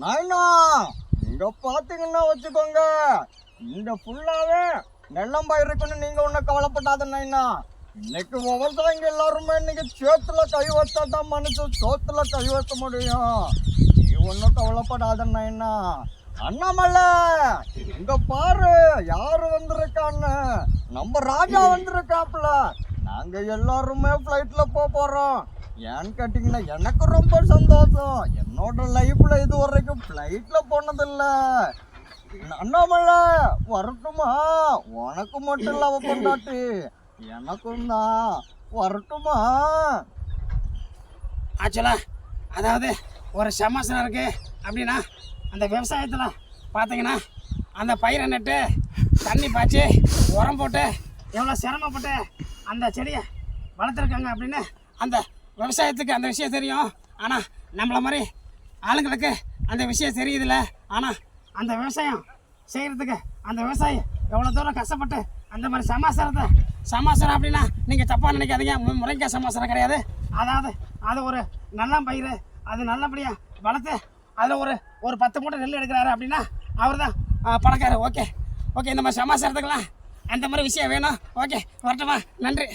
நாயனா இங்க பாத்தீங்கன்னா வச்சுக்கோங்க, இங்க ஃபுல்லாவே நெல்லம் பயிருக்குன்னு நீங்க ஒன்றும் கவலைப்படாத நாயனா. இன்னைக்கு விவசாயிங்க எல்லாருமே இன்னைக்கு சேத்துல கை வச்சாதான் மனுஷன் சோத்துல கை வைக்க முடியும். நீ ஒன்றும் கவலைப்படாத நாயனா. அண்ணாமலை இங்க பாரு யாரு வந்திருக்கான்னு. நம்ம ராஜா வந்திருக்காப்புல. நாங்க எல்லாருமே ஃப்ளைட்ல போறோம். ஏன்னு கேட்டீங்கன்னா எனக்கு ரொம்ப சந்தோஷம். என்னோட லைஃப்ல இது வரைக்கும் ஃப்ளைட்ல போனதில்ல. அண்ணாமலை வரட்டுமா? உனக்கு மட்டும் இல்ல அவ கொண்டாட்டி, எனக்கும் தான். வரட்டுமா? ஆக்சுவலா அதாவது ஒரு சமாசனம் இருக்கு அப்படின்னா, அந்த விவசாயத்தில் பார்த்தீங்கன்னா அந்த பயிரை நட்டு தண்ணி பாய்ச்சி உரம் போட்டு எவ்வளோ சிரமப்பட்டு அந்த செடியை வளர்த்துருக்காங்க அப்படின்னு அந்த விவசாயத்துக்கு அந்த விஷயம் தெரியும். ஆனால் நம்மளை மாதிரி ஆளுங்களுக்கு அந்த விஷயம் தெரியுதில்ல. ஆனால் அந்த விவசாயம் செய்கிறதுக்கு அந்த விவசாயி எவ்வளோ தூரம் கஷ்டப்பட்டு அந்த மாதிரி சமாசாரம் அப்படின்னா நீங்கள் தப்பாக நினைக்காதீங்க. முருங்கைக்காய் சமாசாரம் கிடையாது. அதாவது அது ஒரு நல்ல பயிர், அது நல்லபடியாக வளர்த்து அதில் ஒரு 10 மூட்டை நெல் எடுக்கிறாரு அப்படின்னா அவர் தான் பணக்காரர். ஓகே, இந்த மாதிரி சமாசாரத்துக்கெல்லாம் அந்த மாதிரி விஷயம் வேணும். ஓகே, வரட்டுமா? நன்றி.